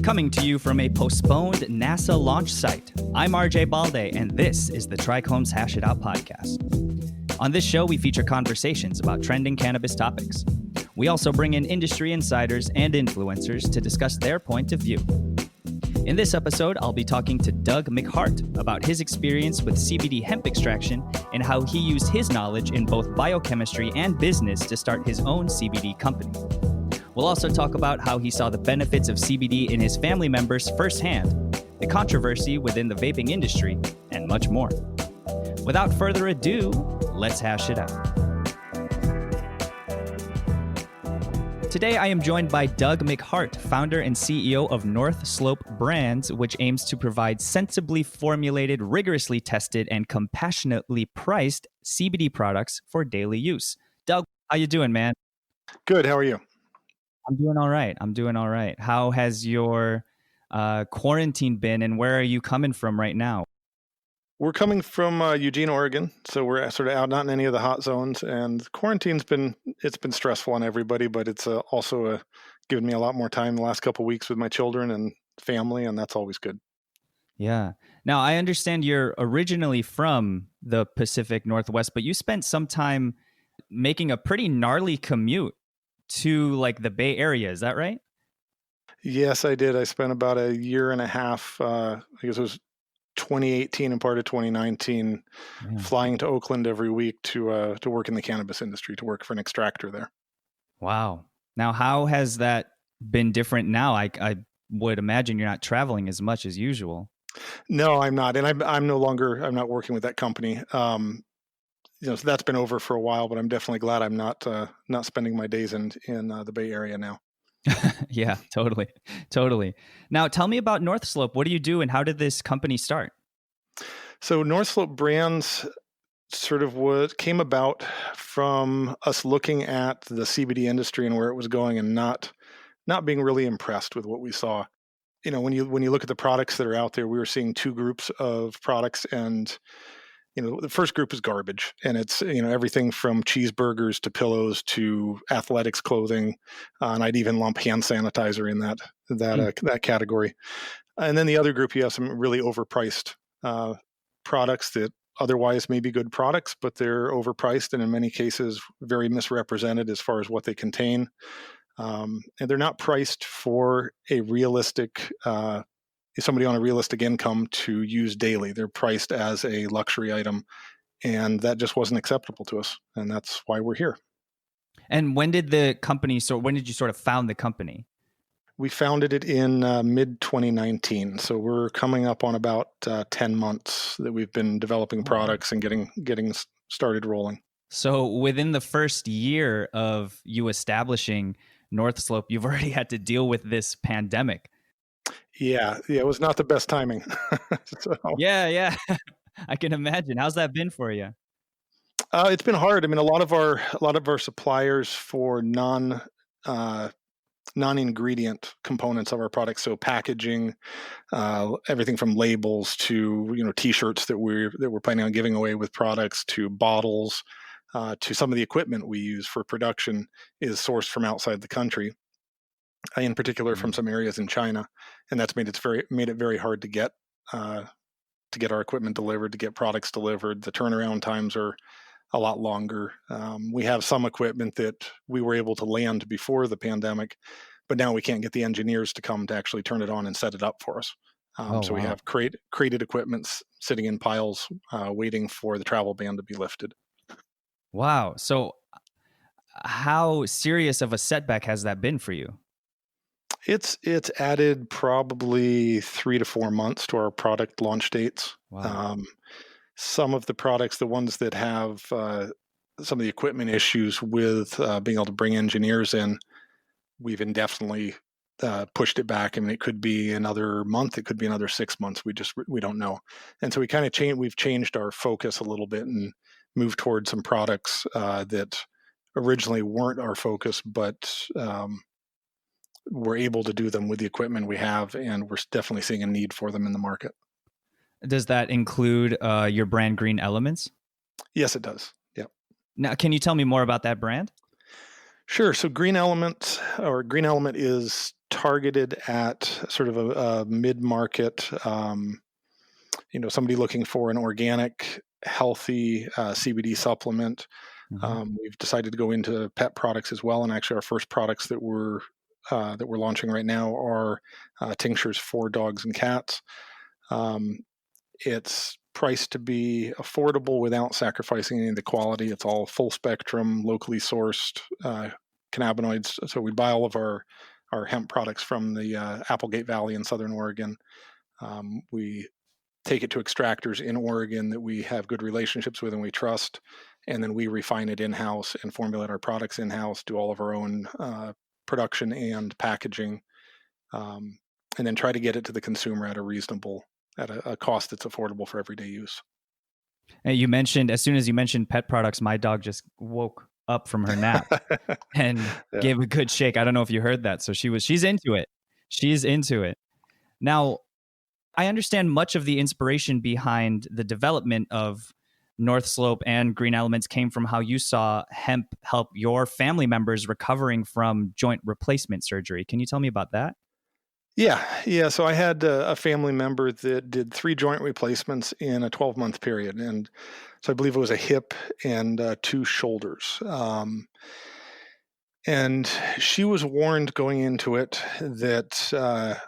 Coming to you from a postponed NASA launch site, I'm RJ Balde, and this is the TRICHOMES Hash podcast. On this show, we feature conversations about trending cannabis topics. We also bring in industry insiders and influencers to discuss their point of view. In this episode, I'll be talking to Doug McHart about his experience with CBD hemp extraction and how he used his knowledge in both biochemistry and business to start his own CBD company. We'll also talk about how he saw the benefits of CBD in his family members firsthand, the controversy within the vaping industry, and much more. Without further ado, let's hash it out. Today, I am joined by Doug McHart, founder and CEO of North Slope Brands, which aims to provide sensibly formulated, rigorously tested, and compassionately priced CBD products for daily use. Doug, how you doing, man? Good. How are you? I'm doing all right. How has your quarantine been, and where are you coming from right now? We're coming from Eugene, Oregon, so we're sort of out, not in any of the hot zones. And quarantine's been stressful on everybody, but it's also given me a lot more time the last couple of weeks with my children and family, and that's always good. Yeah. Now, I understand you're originally from the Pacific Northwest, but you spent some time making a pretty gnarly commute to like the Bay Area. Is that right? Yes, I did. I spent about a year and a half, I guess it was 2018 and part of 2019, flying to Oakland every week to work in the cannabis industry, to work for an extractor there. Wow. Now, how has that been different now? I would imagine you're not traveling as much as usual. No, I'm not. And I'm not working with that company. So that's been over for a while, but I'm definitely glad I'm not spending my days in the Bay Area now. Yeah, totally. Now, tell me about North Slope. What do you do, and how did this company start? So North Slope Brands sort of came about from us looking at the CBD industry and where it was going, and not being really impressed with what we saw. You know, when you look at the products that are out there, we were seeing two groups of products, and the first group is garbage, and it's everything from cheeseburgers to pillows to athletics clothing, and I'd even lump hand sanitizer in that category. And then the other group, you have some really overpriced products that otherwise may be good products, but they're overpriced and in many cases very misrepresented as far as what they contain, and they're not priced for a realistic somebody on a realistic income to use daily. They're priced as a luxury item, and that just wasn't acceptable to us, and that's why we're here. And when did you sort of found the company? We founded it in mid 2019, so we're coming up on about 10 months that we've been developing products and getting started rolling. So within the first year of you establishing North Slope, you've already had to deal with this pandemic. Yeah, it was not the best timing. Yeah. I can imagine. How's that been for you? It's been hard. I mean, a lot of our suppliers for non-ingredient components of our products, so packaging, everything from labels to T-shirts that we're planning on giving away with products, to bottles, to some of the equipment we use for production is sourced from outside the country. In particular from some areas in China, and that's made it very hard to get our equipment delivered, to get products delivered. The turnaround times are a lot longer. We have some equipment that we were able to land before the pandemic, but now we can't get the engineers to come to actually turn it on and set it up for us. So we have crated equipment sitting in piles, waiting for the travel ban to be lifted. Wow. So how serious of a setback has that been for you? It's added probably 3 to 4 months to our product launch dates. Wow. Some of the products, the ones that have some of the equipment issues with being able to bring engineers in, we've indefinitely pushed it back. I mean, it could be another month, it could be another 6 months. We don't know. And so we've changed our focus a little bit and moved towards some products that originally weren't our focus, but we're able to do them with the equipment we have, and we're definitely seeing a need for them in the market. Does that include your brand Green Elements? Yes, it does. Yeah. Now, can you tell me more about that brand? Sure. So Green Element is targeted at sort of a mid-market, somebody looking for an organic, healthy CBD supplement. We've decided to go into pet products as well, and actually, our first products that we're launching right now are tinctures for dogs and cats. It's priced to be affordable without sacrificing any of the quality. It's all full spectrum, locally sourced cannabinoids. So we buy all of our hemp products from the Applegate Valley in Southern Oregon. We take it to extractors in Oregon that we have good relationships with and we trust, and then we refine it in-house and formulate our products in-house, do all of our own production and packaging, and then try to get it to the consumer at a cost that's affordable for everyday use. And you mentioned, as soon as you mentioned pet products, my dog just woke up from her nap and gave a good shake. I don't know if you heard that. So she's into it. She's into it. Now, I understand much of the inspiration behind the development of North Slope and Green Elements came from how you saw hemp help your family members recovering from joint replacement surgery. Can you tell me about that? Yeah. So I had a family member that did 3 joint replacements in a 12-month period. And so I believe it was a hip and 2 shoulders. And she was warned going into it that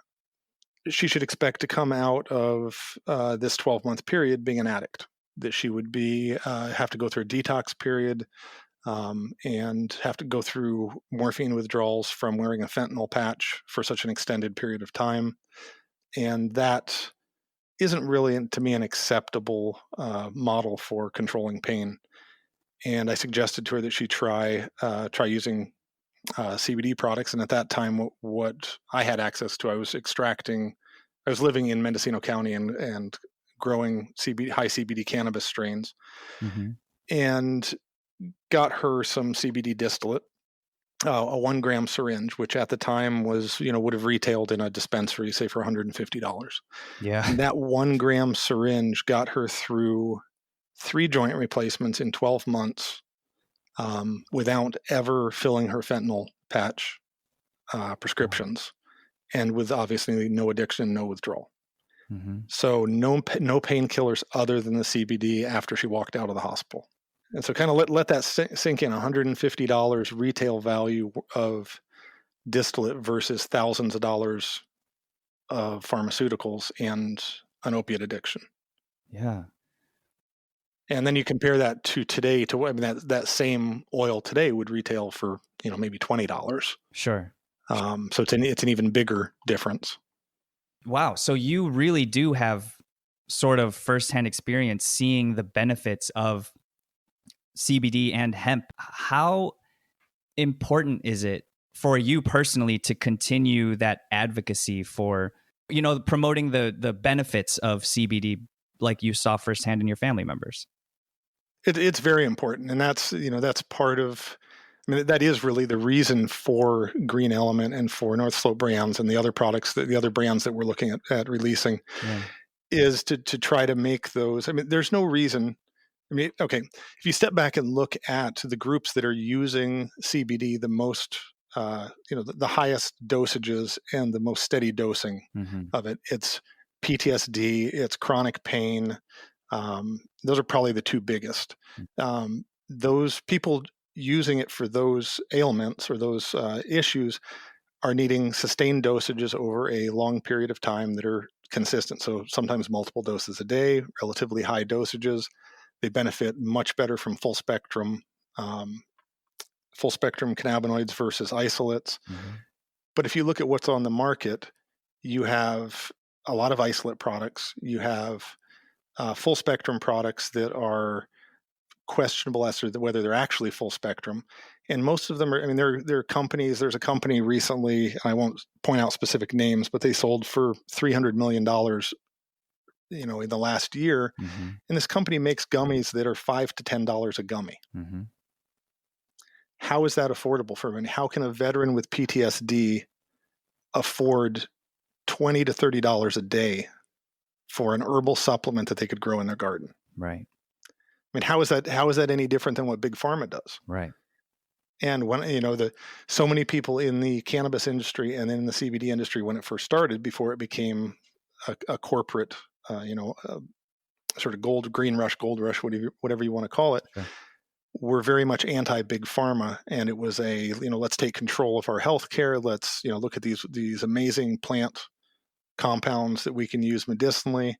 she should expect to come out of this 12-month period being an addict, that she would have to go through a detox period, and have to go through morphine withdrawals from wearing a fentanyl patch for such an extended period of time. And that isn't really, to me, an acceptable model for controlling pain. And I suggested to her that she try using CBD products. And at that time, what I had access to, I was living in Mendocino County and growing high CBD cannabis strains. And got her some CBD distillate, a 1 gram syringe, which at the time would have retailed in a dispensary, say, for $150. Yeah. And that 1 gram syringe got her through 3 joint replacements in 12 months without ever filling her fentanyl patch prescriptions, and with obviously no addiction, no withdrawal. So no painkillers other than the CBD after she walked out of the hospital. And so kind of let that sink in. $150 retail value of distillate versus thousands of dollars of pharmaceuticals and an opiate addiction. Yeah. And then you compare that to today, that same oil today would retail for, maybe $20. Sure. So it's an even bigger difference. Wow. So you really do have sort of firsthand experience seeing the benefits of CBD and hemp. How important is it for you personally to continue that advocacy for, promoting the benefits of CBD like you saw firsthand in your family members? It's very important. And that's part of, that is really the reason for Green Element and for North Slope brands and the other products, the other brands that we're looking at releasing, is to try to make those. There's no reason. Okay, if you step back and look at the groups that are using CBD the most, the highest dosages and the most steady dosing of it, it's PTSD, it's chronic pain. Those are probably the 2 biggest. Those people using it for those ailments or those issues are needing sustained dosages over a long period of time that are consistent. So sometimes multiple doses a day, relatively high dosages. They benefit much better from full spectrum cannabinoids versus isolates. But if you look at what's on the market, you have a lot of isolate products. You have full spectrum products that are questionable as to whether they're actually full spectrum. And most of them are, there are companies. There's a company recently, and I won't point out specific names, but they sold for $300 million in the last year. And this company makes gummies that are $5 to $10 a gummy. How is that affordable for everyone? How can a veteran with PTSD afford $20 to $30 a day for an herbal supplement that they could grow in their garden? Right. How is that any different than what Big Pharma does? Right. And when, so many people in the cannabis industry and in the CBD industry, when it first started, before it became a corporate, sort of gold rush, whatever you want to call it, Sure. were very much anti-big pharma. And it was let's take control of our healthcare. Let's, look at these amazing plant compounds that we can use medicinally.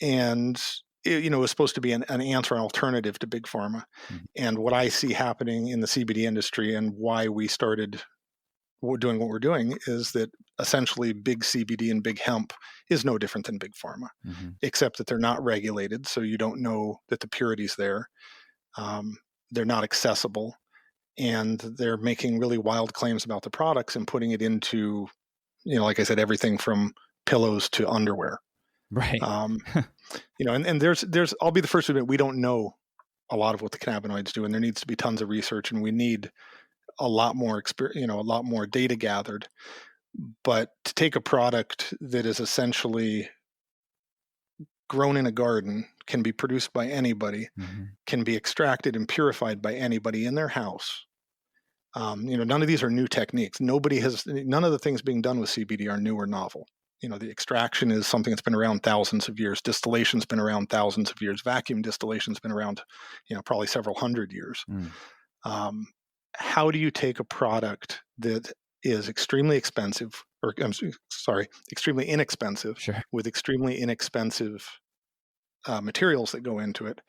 And it was supposed to be an answer, an alternative to big pharma. Mhm. And what I see happening in the CBD industry and why we started doing what we're doing is that essentially big CBD and big hemp is no different than big pharma, except that they're not regulated. So you don't know that the purity's there. They're not accessible, and they're making really wild claims about the products and putting it into, like I said, everything from pillows to underwear. Right. And there's I'll be the first to admit we don't know a lot of what the cannabinoids do, and there needs to be tons of research, and we need a lot more a lot more data gathered. But to take a product that is essentially grown in a garden, can be produced by anybody, can be extracted and purified by anybody in their house. None of these are new techniques. None of the things being done with CBD are new or novel. The extraction is something that's been around thousands of years. Distillation's been around thousands of years. Vacuum distillation's been around, probably several hundred years. How do you take a product that is extremely expensive, extremely inexpensive, Sure. with extremely inexpensive materials that go into it,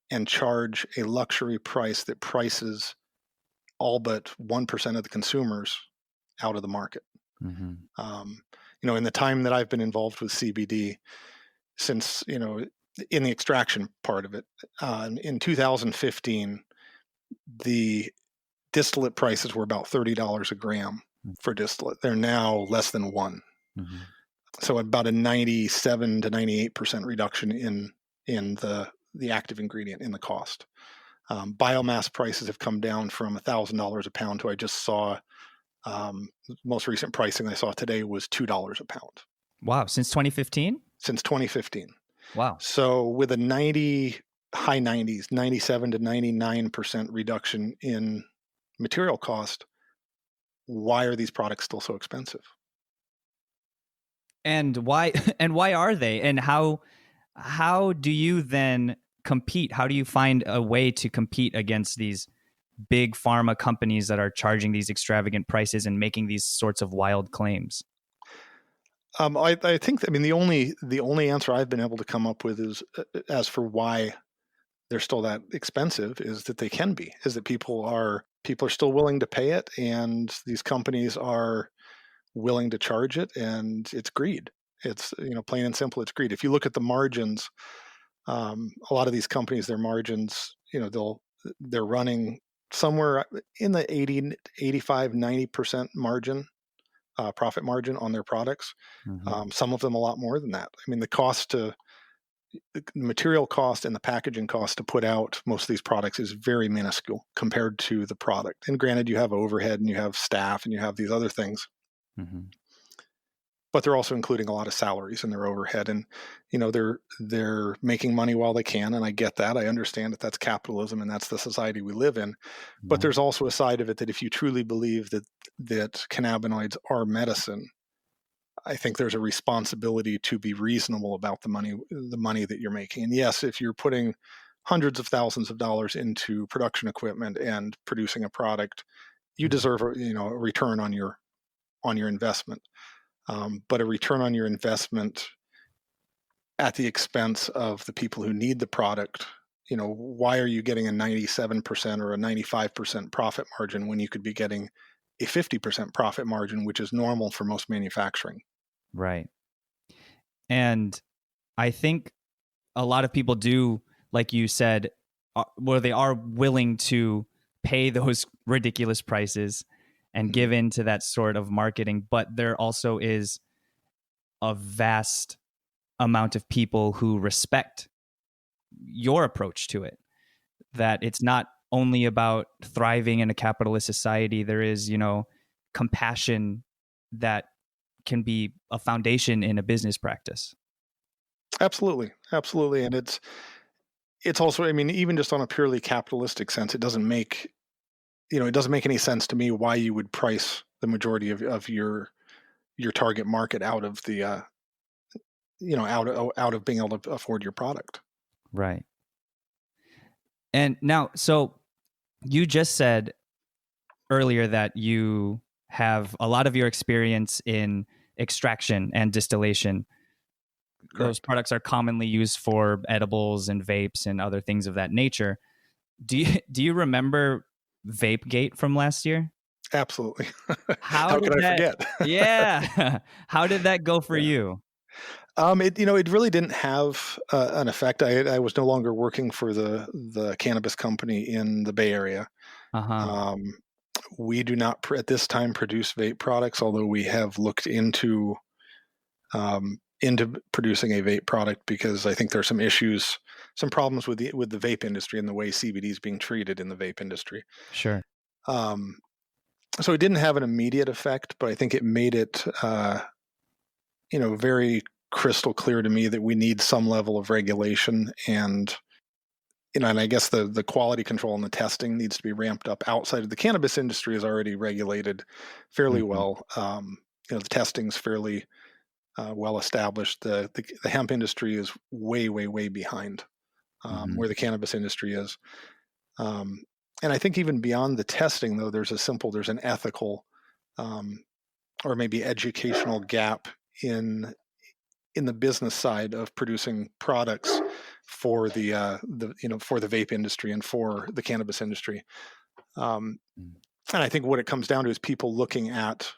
and charge a luxury price that prices all but 1% of the consumers out of the market? In the time that I've been involved with CBD, since, in the extraction part of it, in 2015, the distillate prices were about $30 a gram for distillate. They're now less than one. So about a 97 to 98% reduction in the active ingredient in the cost. Biomass prices have come down from $1,000 a pound to, I just saw, most recent pricing I saw today was $2 a pound. Wow. Since 2015? Since 2015. Wow. So with a high 90s, 97 to 99% reduction in material cost, why are these products still so expensive? And why are they? And how do you then compete? How do you find a way to compete against these big pharma companies that are charging these extravagant prices and making these sorts of wild claims? I think, the only answer I've been able to come up with is, as for why they're still that expensive, is that they can be, is that people are still willing to pay it, and these companies are willing to charge it, and it's greed. It's, plain and simple, it's greed. If you look at the margins, a lot of these companies, their margins, they're running somewhere in the 80, 85, 90% margin, profit margin on their products. Some of them a lot more than that. The material cost and the packaging cost to put out most of these products is very minuscule compared to the product. And granted, you have overhead and you have staff and you have these other things. But they're also including a lot of salaries in their overhead, and they're making money while they can, and I get that. I understand that that's capitalism and that's the society we live in. But there's also a side of it that if you truly believe that cannabinoids are medicine, I think there's a responsibility to be reasonable about the money that you're making. And yes, if you're putting hundreds of thousands of dollars into production equipment and producing a product, you deserve a return on your investment. But a return on your investment at the expense of the people who need the product, why are you getting a 97% or a 95% profit margin when you could be getting a 50% profit margin, which is normal for most manufacturing? Right. And I think a lot of people do, like you said, where they are willing to pay those ridiculous prices and give in to that sort of marketing. But there also is a vast amount of people who respect your approach to it, that it's not only about thriving in a capitalist society. There is, compassion that can be a foundation in a business practice. Absolutely. And it's also, even just on a purely capitalistic sense, it doesn't make it doesn't make any sense to me why you would price the majority of your target market out of the out of being able to afford your product. Right. And now, so you just said earlier that you have a lot of your experience in extraction and distillation. Correct. Those products are commonly used for edibles and vapes and other things of that nature. Do you remember Vapegate from last year? Absolutely. How could I forget? Yeah. How did that go for you? It really didn't have an effect. I was no longer working for the cannabis company in the Bay Area. Uh-huh. We do not at this time produce vape products, although we have looked into producing a vape product because I think there's some problems with the vape industry and the way CBD is being treated in the vape industry. Sure. So it didn't have an immediate effect, but I think it made it, very crystal clear to me that we need some level of regulation, and and I guess the quality control and the testing needs to be ramped up. Outside of the cannabis industry is already regulated fairly well. The testing's fairly well established. The hemp industry is way, way, way behind where the cannabis industry is. And I think even beyond the testing, though, there's an ethical or maybe educational gap in the business side of producing products for the vape industry and for the cannabis industry. And I think what it comes down to is people looking at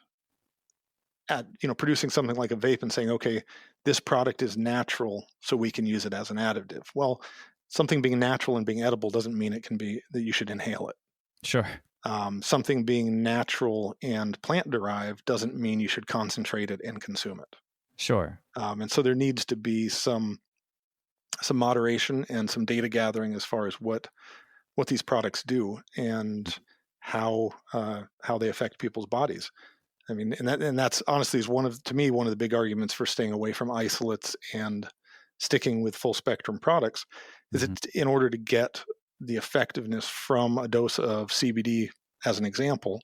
producing something like a vape and saying, okay, this product is natural, so we can use it as an additive. Well, something being natural and being edible doesn't mean it can be that you should inhale it. Sure. Something being natural and plant derived doesn't mean you should concentrate it and consume it. Sure. And so there needs to be some moderation and some data gathering as far as what these products do and how they affect people's bodies. I mean, and that's honestly is one of the big arguments for staying away from isolates and sticking with full spectrum products is that in order to get the effectiveness from a dose of CBD, as an example,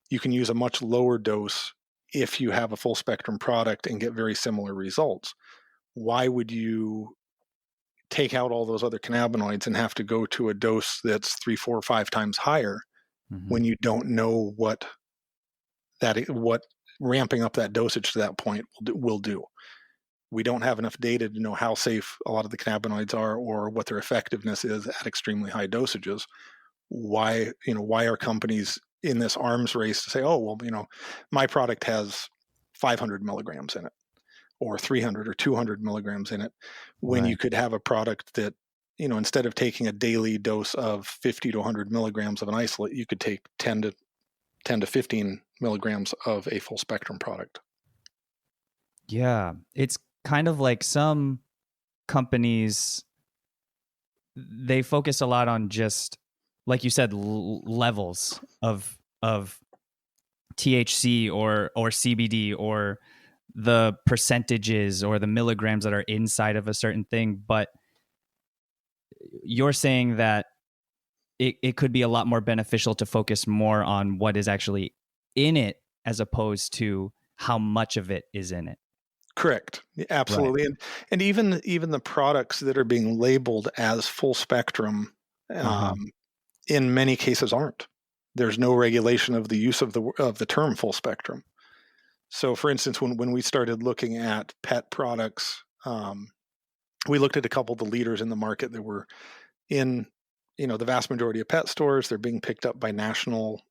you can use a much lower dose if you have a full spectrum product and get very similar results. Why would you take out all those other cannabinoids and have to go to a dose that's 3, 4, 5 times higher when you don't know what ramping up that dosage to that point will do? We don't have enough data to know how safe a lot of the cannabinoids are or what their effectiveness is at extremely high dosages. Why are companies in this arms race to say, oh, well, my product has 500 milligrams in it or 300 or 200 milligrams in it, when you could have a product that, instead of taking a daily dose of 50 to 100 milligrams of an isolate, you could take 10 to 15 milligrams of a full spectrum product. Yeah. It's kind of like some companies, they focus a lot on just, like you said, levels of THC or CBD or the percentages or the milligrams that are inside of a certain thing. But you're saying that it could be a lot more beneficial to focus more on what is actually in it as opposed to how much of it is in it. Correct. Absolutely. Right. And even the products that are being labeled as full spectrum, in many cases aren't. There's no regulation of the use of the term full spectrum. So for instance, when we started looking at pet products, we looked at a couple of the leaders in the market that were in, the vast majority of pet stores. They're being picked up by national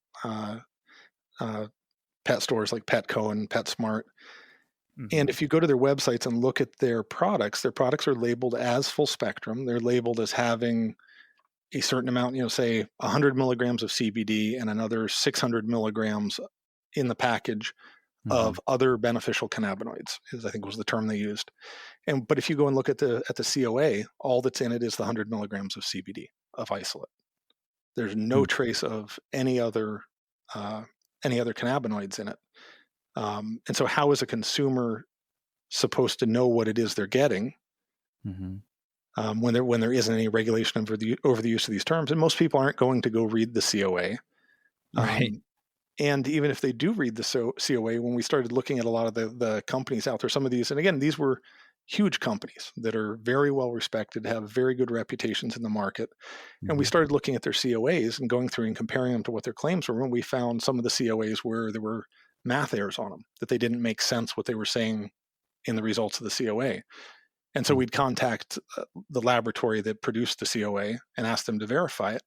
pet stores like Petco and PetSmart. And if you go to their websites and look at their products are labeled as full spectrum. They're labeled as having a certain amount, say 100 milligrams of CBD and another 600 milligrams in the package of other beneficial cannabinoids, I think was the term they used. But if you go and look at the COA, all that's in it is the 100 milligrams of CBD of isolate. There's no trace of any other cannabinoids in it. And so how is a consumer supposed to know what it is they're getting when there isn't any regulation over the use of these terms? And most people aren't going to go read the COA. Right. And even if they do read the COA, when we started looking at a lot of the companies out there, some of these, and again, these were huge companies that are very well respected, have very good reputations in the market. And we Mhm. started looking at their COAs and going through and comparing them to what their claims were. And we found some of the COAs where there were math errors on them, that they didn't make sense what they were saying in the results of the COA. And so Mm. we'd contact the laboratory that produced the COA and ask them to verify it.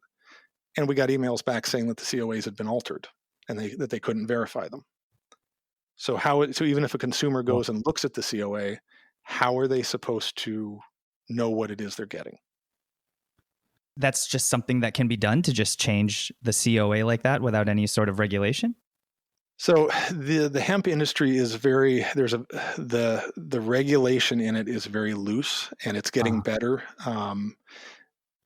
And we got emails back saying that the COAs had been altered and that they couldn't verify them. So so even if a consumer Well, goes and looks at the COA, how are they supposed to know what it is they're getting? that's just something that can be done to just change the COA like that without any sort of regulation? So the hemp industry is the regulation in it is very loose, and it's getting Uh, better.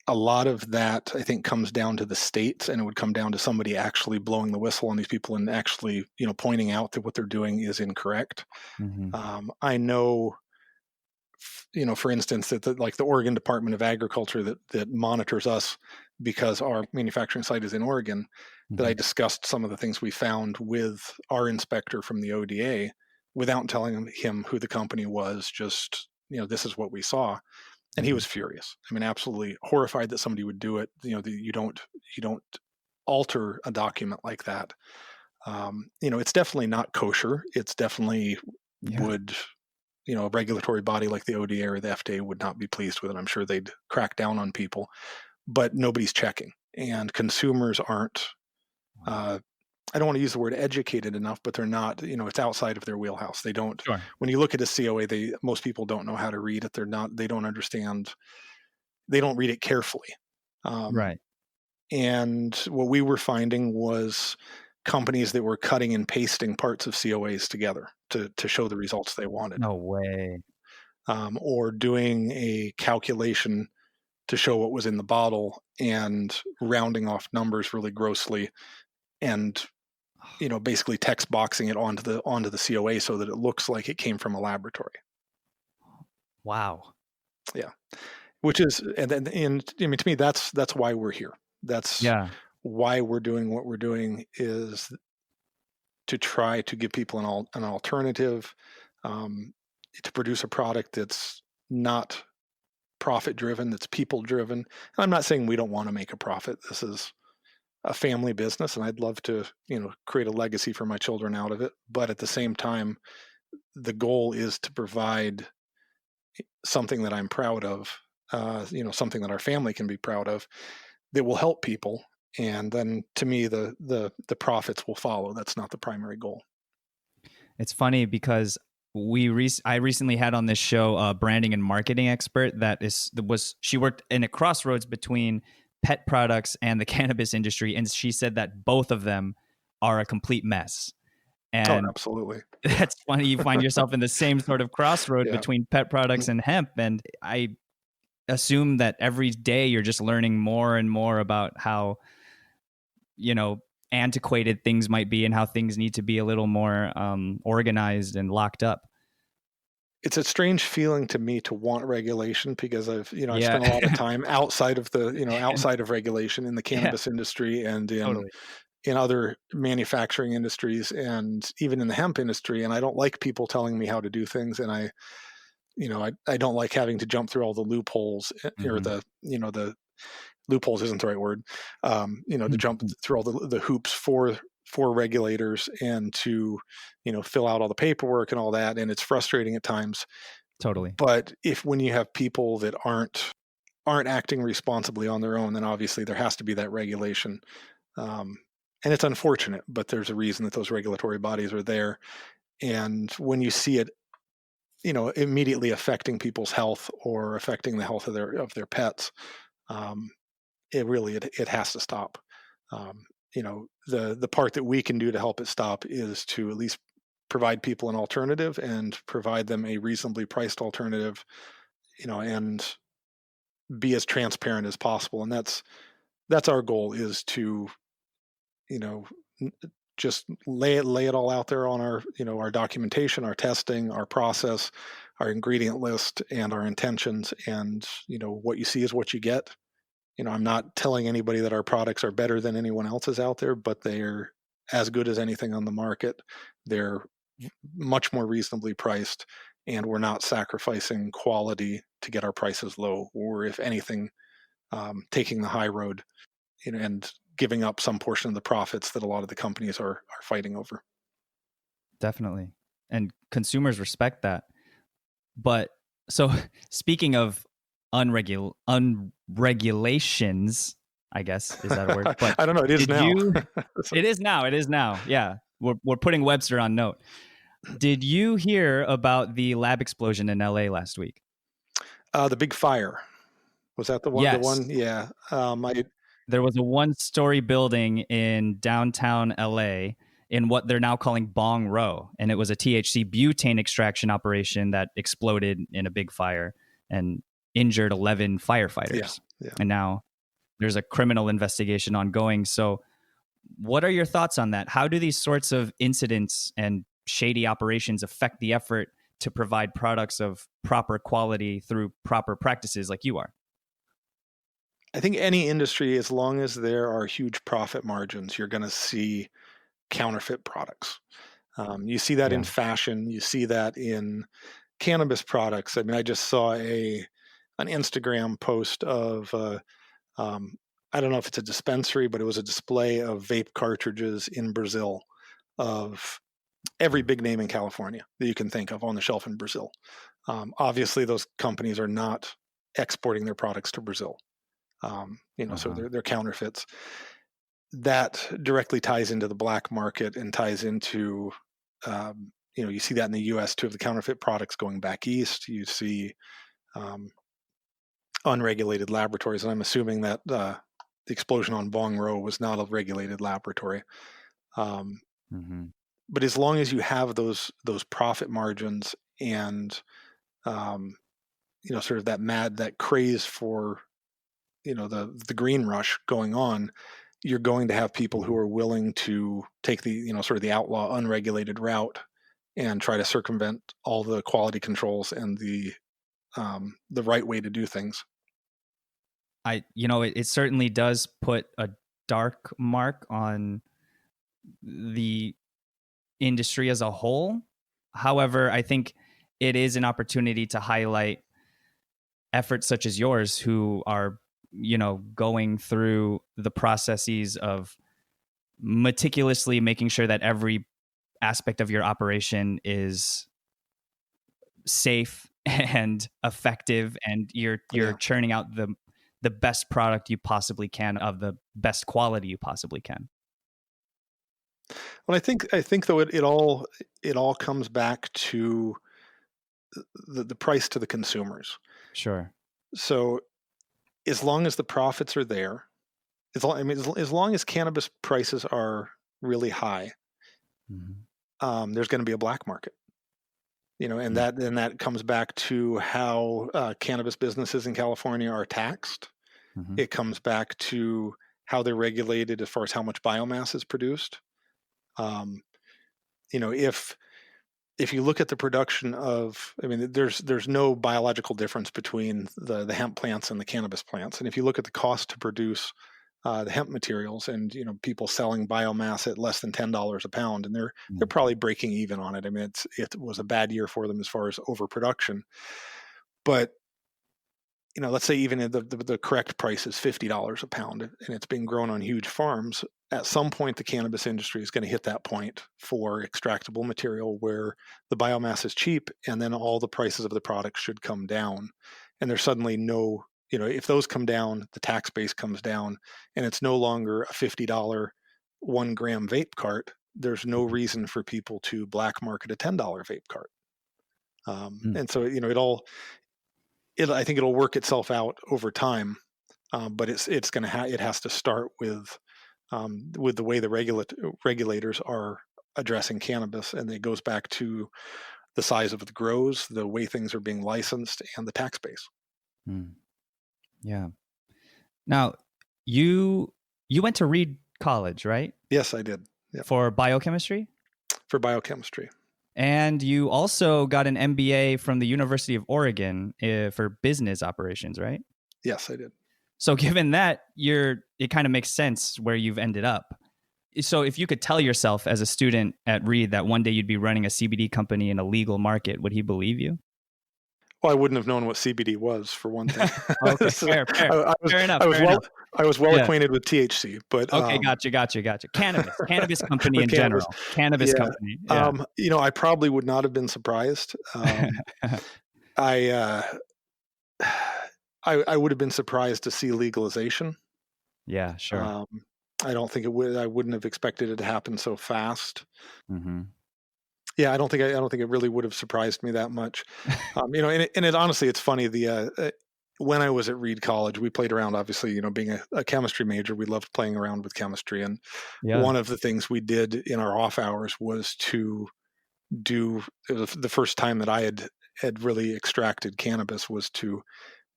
A lot of that, I think, comes down to the states, and it would come down to somebody actually blowing the whistle on these people and actually, pointing out that what they're doing is incorrect. mhm. I know, for instance, that like the Oregon Department of Agriculture that monitors us because our manufacturing site is in Oregon, that I Mhm. discussed some of the things we found with our inspector from the ODA without telling him who the company was. Just this is what we saw, and he Mhm. was furious. I mean, absolutely horrified that somebody would do it. You don't alter a document like that. It's definitely not kosher. It's definitely Yeah. would a regulatory body like the ODA or the FDA would not be pleased with it. I'm sure they'd crack down on people, but nobody's checking, and consumers aren't. Wow. Uh, I don't want to use the word educated enough, but they're not. It's outside of their wheelhouse. They don't. Sure. When you look at a COA, most people don't know how to read it. They're not. They don't understand. They don't read it carefully. Um, Right. and what we were finding was companies that were cutting and pasting parts of COAs together to show the results they wanted, No way. or doing a calculation to show what was in the bottle and rounding off numbers really grossly, and basically text boxing it onto the COA so that it looks like it came from a laboratory. Wow. Yeah, which is and I mean, to me, that's why we're here. That's Yeah. why we're doing what we're doing, is to try to give people an alternative, um, to produce a product that's not profit driven, that's people driven. And I'm not saying we don't want to make a profit. This is a family business, and I'd love to create a legacy for my children out of it. But at the same time, the goal is to provide something that I'm proud of, something that our family can be proud of, that will help people. And then, to me, the profits will follow. That's not the primary goal. It's funny because I recently had on this show a branding and marketing expert she worked in a crossroads between pet products and the cannabis industry, and she said that both of them are a complete mess. Oh, And absolutely. Yeah. that's funny. You find yourself in the same sort of crossroad Yeah. between pet products and hemp, and I assume that every day you're just learning more and more about how antiquated things might be and how things need to be a little more organized and locked up. It's a strange feeling to me to want regulation, because I've Yeah. spent a lot of time outside of outside of regulation in the Yeah, cannabis industry and in totally. other manufacturing industries and even in the hemp industry. And I don't like people telling me how to do things. And I don't like having to jump through all the loopholes, or Mhm. the loopholes isn't the right word. To jump through all the hoops for regulators, and to fill out all the paperwork and all that, and it's frustrating at times. Totally. But when you have people that aren't acting responsibly on their own, then obviously there has to be that regulation. um, and it's unfortunate, but there's a reason that those regulatory bodies are there. And when you see it immediately affecting people's health or affecting the health of their pets, um, it has to stop. The part that we can do to help it stop is to at least provide people an alternative and provide them a reasonably priced alternative, and be as transparent as possible. And that's our goal, is to you know just lay it all out there on our documentation, our testing, our process, our ingredient list, and our intentions. And what you see is what you get. I'm not telling anybody that our products are better than anyone else's out there, but they're as good as anything on the market. They're much more reasonably priced, and we're not sacrificing quality to get our prices low, or if anything, taking the high road, and giving up some portion of the profits that a lot of the companies are fighting over. Definitely. And consumers respect that. But so speaking of unregulations, I guess, is that a word? But I don't know. It is now. It is now. It is now. Yeah. We're putting Webster on note. Did you hear about the lab explosion in LA last week? The big fire. Was that the one? Yes. The one? Yeah. There was a one-story building in downtown LA in what they're now calling Bong Row. And it was a THC butane extraction operation that exploded in a big fire and injured 11 firefighters. Yeah. And now there's a criminal investigation ongoing. So what are your thoughts on that? How do these sorts of incidents and shady operations affect the effort to provide products of proper quality through proper practices like you are? I think any industry, as long as there are huge profit margins, you're going to see counterfeit products. You see that in fashion. You see that in cannabis products. I mean, I just saw an Instagram post of, I don't know if it's a dispensary, but it was a display of vape cartridges in Brazil of every big name in California that you can think of on the shelf in Brazil. Obviously, those companies are not exporting their products to Brazil. So they're counterfeits. That directly ties into the black market and ties into, you see that in the U.S. too, of the counterfeit products going back east. You see unregulated laboratories, and I'm assuming that the explosion on Bong Row was not a regulated laboratory. But as long as you have those profit margins and sort of that craze for the green rush going on, you're going to have people who are willing to take the sort of the outlaw unregulated route and try to circumvent all the quality controls and the right way to do things. It certainly does put a dark mark on the industry as a whole. However, I think it is an opportunity to highlight efforts such as yours who are going through the processes of meticulously making sure that every aspect of your operation is safe and effective, and you're churning out the best product you possibly can of the best quality you possibly can. Well, I think though it all comes back to the price to the consumers. Sure. So as long as the profits are there, as long as cannabis prices are really high, there's going to be a black market. And that comes back to how cannabis businesses in California are taxed. It comes back to how they're regulated as far as how much biomass is produced. If you look at the production of, there's no biological difference between the hemp plants and the cannabis plants. And if you look at the cost to produce the hemp materials, and people selling biomass at less than $10 a pound, and they're probably breaking even on it. It was a bad year for them as far as overproduction. But let's say even the correct price is $50 a pound, and it's being grown on huge farms. At some point, the cannabis industry is going to hit that point for extractable material where the biomass is cheap, and then all the prices of the product should come down. And there's suddenly no, if those come down, the tax base comes down, and it's no longer a $50 1 gram vape cart. There's no reason for people to black market a $10 vape cart. And so, I think it'll work itself out over time, but it's going to it has to start with the way the regulators are addressing cannabis, and it goes back to the size of the grows, the way things are being licensed, and the tax base. Yeah. Now, you went to Reed College, right? Yes, I did. Yep. For biochemistry? For biochemistry. And you also got an MBA from the University of Oregon for business operations, right? Yes, I did. So given that, it kind of makes sense where you've ended up. So if you could tell yourself as a student at Reed that one day you'd be running a CBD company in a legal market, would he believe you? Well, I wouldn't have known what CBD was, for one thing. Okay, So fair enough. I was well Yeah. acquainted with THC, but Okay, gotcha. Cannabis company in cannabis. general. Cannabis Yeah. company. Yeah. I probably would not have been surprised. I would have been surprised to see legalization. Yeah, sure. I don't think I wouldn't have expected it to happen so fast. Mm-hmm. Yeah, I don't think it really would have surprised me that much. And it honestly, it's funny. When I was at Reed College, we played around. Obviously, being a chemistry major, we loved playing around with chemistry. And one of the things we did in our off hours was to do. It was the first time that I had really extracted cannabis, was to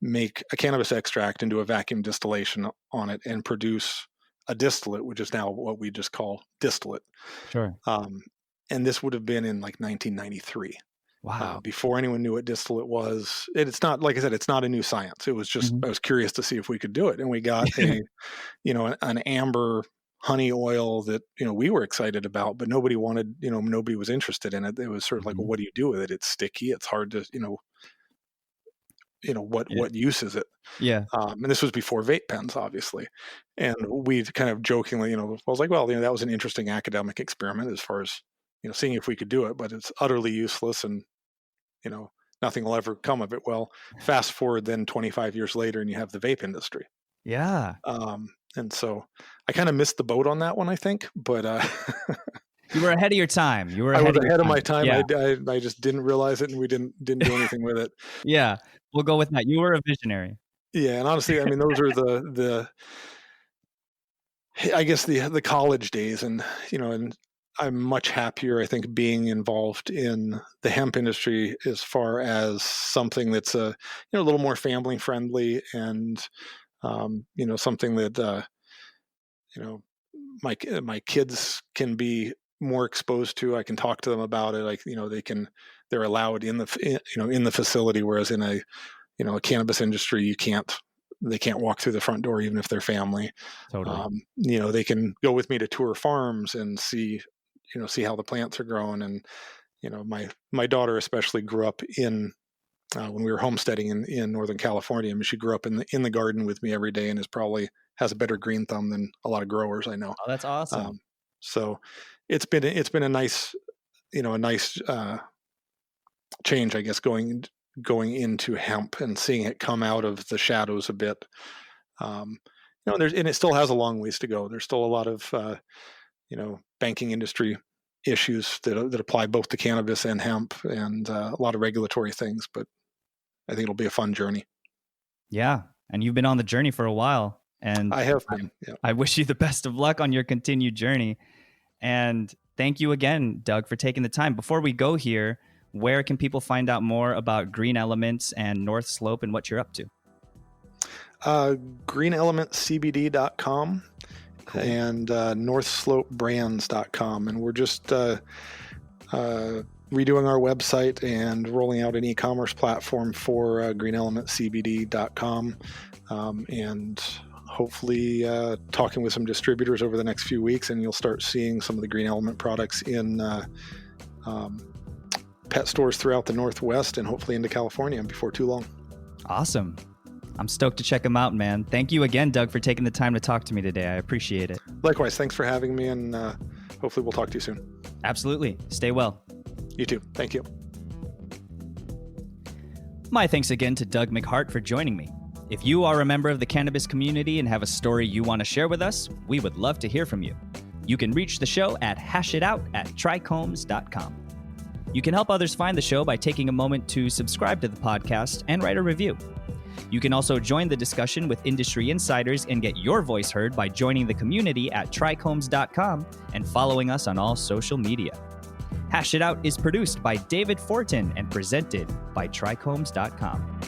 make a cannabis extract and do a vacuum distillation on it and produce a distillate, which is now what we just call distillate. Sure. And this would have been in like 1993. Wow. Before anyone knew what distillate was. It's not, like I said, it's not a new science. It was just, I was curious to see if we could do it. And we got an amber honey oil that, we were excited about, but nobody wanted, nobody was interested in it. It was sort of like, well, what do you do with it? It's sticky. It's hard to, what use is it? Yeah. And this was before vape pens, obviously. And we kind of jokingly, I was like, well, that was an interesting academic experiment as far as, seeing if we could do it, but it's utterly useless and, nothing will ever come of it. Well, fast forward then 25 years later and you have the vape industry. Yeah. And so I kind of missed the boat on that one, I think, but you were ahead of your time. I was ahead of my time. Yeah. I just didn't realize it, and we didn't do anything with it. Yeah. We'll go with that. You were a visionary. Yeah. And honestly, I mean, those are I guess the college days, and, and I'm much happier, I think, being involved in the hemp industry as far as something that's a little more family friendly, and something that my kids can be more exposed to. I can talk to them about it. Like, they're allowed in the facility, whereas in a cannabis industry, they can't walk through the front door even if they're family. Totally. They can go with me to tour farms and see how the plants are growing. And, my daughter especially grew up in, when we were homesteading in Northern California. I mean, she grew up in the garden with me every day, and has a better green thumb than a lot of growers I know. Oh, that's awesome. So it's been a nice, change, I guess, going into hemp and seeing it come out of the shadows a bit. And it still has a long ways to go. There's still a lot of, banking industry issues that apply both to cannabis and hemp, and a lot of regulatory things, but I think it'll be a fun journey. Yeah. And you've been on the journey for a while, and I have been. Yeah. I wish you the best of luck on your continued journey. And thank you again, Doug, for taking the time. Before we go here, where can people find out more about Green Elements and North Slope and what you're up to? greenelementcbd.com. Cool. And northslopebrands.com. And we're just redoing our website and rolling out an e-commerce platform for greenelementcbd.com, and hopefully talking with some distributors over the next few weeks, and you'll start seeing some of the Green Element products in pet stores throughout the Northwest and hopefully into California before too long. Awesome. I'm stoked to check them out, man. Thank you again, Doug, for taking the time to talk to me today. I appreciate it. Likewise. Thanks for having me, and hopefully we'll talk to you soon. Absolutely. Stay well. You too. Thank you. My thanks again to Doug McHart for joining me. If you are a member of the cannabis community and have a story you want to share with us, we would love to hear from you. You can reach the show at hashitout@trichomes.com. You can help others find the show by taking a moment to subscribe to the podcast and write a review. You can also join the discussion with industry insiders and get your voice heard by joining the community at trichomes.com and following us on all social media. Hash It Out is produced by David Fortin and presented by trichomes.com.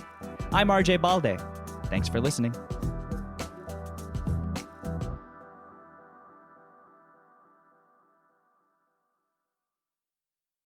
I'm RJ Balde. Thanks for listening.